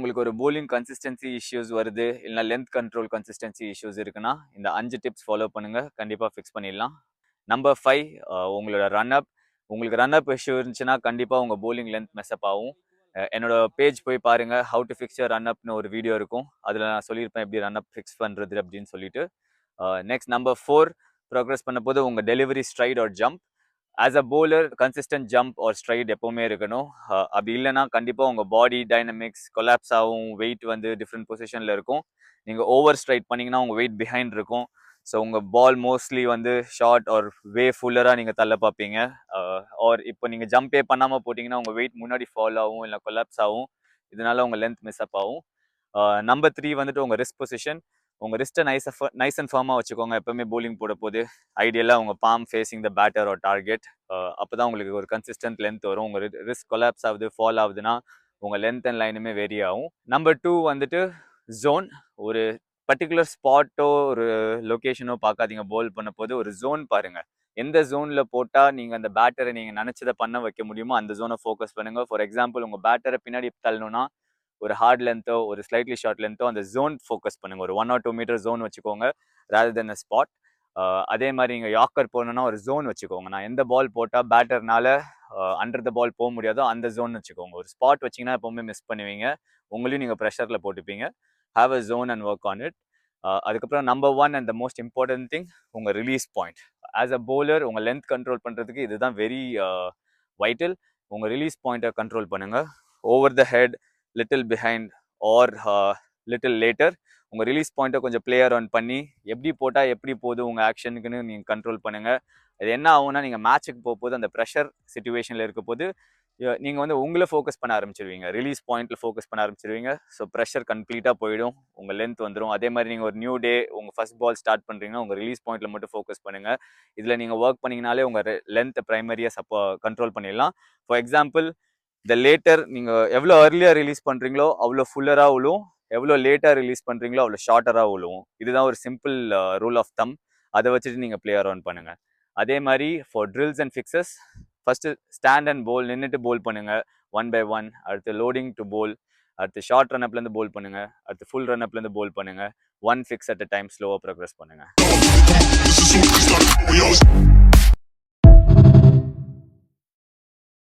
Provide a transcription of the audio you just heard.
உங்களுக்கு ஒரு bowling consistency issues வருது இல்ல length control consistency issues இருக்குன்னா இந்த 5 டிப்ஸ் ஃபாலோ பண்ணுங்க, கண்டிப்பா ஃபிக்ஸ் பண்ணிடலாம். நம்பர் 5, உங்களோட ரன் அப். உங்களுக்கு ரன் அப் இஷ்யூ இருந்துச்சுன்னா கண்டிப்பா உங்க bowling length mess up ஆகும். என்னோட பேஜ் போய் பாருங்க, how to fix your run அப்னு ஒரு வீடியோ இருக்கும். அதில் நான் சொல்லியிருப்பேன் எப்படி ரன் அப் ஃபிக்ஸ் பண்ணுறது அப்படின்னு சொல்லிட்டு. நெக்ஸ்ட் நம்பர் 4, ப்ரோக்ரஸ் பண்ண போது உங்கள் delivery straight or jump. As a bowler consistent jump or straight எப்போவுமே இருக்கணும். அப்படி இல்லைன்னா கண்டிப்பாக உங்கள் பாடி டைனமிக்ஸ் கொலாப்ஸ் ஆகும், வெயிட் வந்து டிஃப்ரெண்ட் பொசிஷனில் இருக்கும். நீங்கள் ஓவர் ஸ்ட்ரைட் பண்ணிங்கன்னா உங்கள் வெயிட் பிஹைண்ட் இருக்கும். ஸோ உங்கள் பால் மோஸ்ட்லி வந்து ஷார்ட் ஆர் வே ஃபுல்லராக நீங்கள் தள்ள பார்ப்பீங்க. ஆர் இப்போ நீங்கள் ஜம்பே பண்ணாமல் போட்டிங்கன்னா உங்கள் வெயிட் முன்னாடி ஃபால் ஆகும் இல்லை கொலாப்ஸ் ஆகும். இதனால உங்கள் லென்த் மிஸ் அப் ஆகும். நம்பர் 3 வந்துட்டு உங்கள் ரிஸ்ட் பொசிஷன். உங்கள் ரிஸ்ட்டை நைஸ் அண்ட் ஃபார்மாக வச்சுக்கோங்க. எப்போவுமே bowling போட போது ஐடியலாக உங்கள் palm facing the batter or target. அப்போ தான் உங்களுக்கு ஒரு கன்சிஸ்டன்ட் லென்த் வரும். உங்கள் ரிஸ்க் கொலாப்ஸ் ஆகுது, ஃபால் ஆகுதுன்னா உங்கள் லென்த் அண்ட் லைனுமே வேரி ஆகும். நம்பர் 2 வந்துட்டு ஜோன். ஒரு பர்டிகுலர் ஸ்பாட்டோ ஒரு லொக்கேஷனோ பார்க்காதீங்க. போல் பண்ண போது ஒரு ஜோன் பாருங்க. எந்த ஜோனில் போட்டால் நீங்கள் அந்த பேட்டரை நீங்கள் நினச்சதை பண்ண வைக்க முடியுமோ அந்த ஜோனை ஃபோக்கஸ் பண்ணுங்கள். ஃபார் எக்ஸாம்பிள் உங்கள் பேட்டரை பின்னாடி தள்ளணும்னா ஒரு ஹார்ட் லென்த்தோ ஒரு ஸ்லைட்லி ஷார்ட் லென்த்தோ அந்த ஜோன் ஃபோக்கஸ் பண்ணுங்கள். ஒரு 1 or 2 மீட்டர் ஜோன் வச்சுக்கோங்க ரேதர் தென் அ ஸ்பாட். அதே மாதிரி நீங்கள் யாக்கர் போகணுன்னா ஒரு ஜோன் வச்சுக்கோங்க. நான் எந்த பால் போட்டால் பேட்டர்னால அண்டர் த பால் போக முடியாதோ அந்த ஜோன் வச்சுக்கோங்க. ஒரு ஸ்பாட் வச்சிங்கன்னா எப்போவுமே மிஸ் பண்ணுவீங்க, உங்களையும் நீங்கள் ப்ரெஷரில் போட்டுப்பீங்க. Have a zone and work on it. அதுக்கப்புறம் number 1 and the most important thing, உங்கள் release point. As a bowler உங்கள் லென்த் கண்ட்ரோல் பண்ணுறதுக்கு இதுதான் வெரி வைட்டல். உங்கள் ரிலீஸ் பாயிண்ட்டை கண்ட்ரோல் பண்ணுங்கள். Over the head, little behind or little later. உங்கள் release பாயிண்ட்டை கொஞ்சம் பிளேயர் ஆன் பண்ணி எப்படி போட்டால் எப்படி போகுது உங்கள் ஆக்ஷனுக்குன்னு நீங்கள் கண்ட்ரோல் பண்ணுங்கள். அது என்ன ஆகும்னா நீங்கள் மேட்சுக்கு போகும்போது அந்த ப்ரெஷர் சுச்சுவேஷனில் இருக்க போது நீங்கள் வந்து உங்களை ஃபோக்கஸ் பண்ண ஆரம்பிச்சிருவீங்க, ரிலீஸ் பாயிண்ட்டில் ஃபோக்கஸ் பண்ண ஆரம்பிச்சிருவீங்க. ஸோ ப்ரெஷர் கம்ப்ளீட்டாக போயிடும், உங்கள் லென்த் வந்துடும். அதே மாதிரி நீங்கள் ஒரு நியூ டே உங்கள் ஃபர்ஸ்ட் பால் ஸ்டார்ட் பண்ணுறீங்கன்னா உங்கள் ரிலீஸ் பாயிண்ட்டில் மட்டும் ஃபோக்கஸ் பண்ணுங்கள். இதில் நீங்கள் ஒர்க் பண்ணிங்கனாலே உங்கள் லென்த்தை ப்ரைமரியாக கண்ட்ரோல் பண்ணிடலாம். ஃபார் எக்ஸாம்பிள் இந்த லேட்டர் நீங்கள் எவ்வளோ ஏர்லியாக ரிலீஸ் பண்ணுறீங்களோ அவ்வளோ ஃபுல்லராக விழுவும், எவ்வளோ லேட்டாக ரிலீஸ் பண்ணுறீங்களோ அவ்வளோ ஷார்ட்டராக விழுவும். இதுதான் ஒரு சிம்பிள் ரூல் ஆஃப் தம். அதை வச்சுட்டு நீங்கள் பிளேயர் ஆன் பண்ணுங்கள். அதே மாதிரி for drills and fixes, first stand and bowl, நின்றுட்டு போல் பண்ணுங்கள் 1 by 1. அடுத்து லோடிங் டு போல், அடுத்து ஷார்ட் ரன்அப்லேருந்து போல் பண்ணுங்கள், அடுத்து ஃபுல் ரன்அப்லேருந்து போல் பண்ணுங்கள். 1 ஃபிக்ஸ் அட் அ டைம் ஸ்லோவாக ப்ரோக்ரஸ் பண்ணுங்கள்.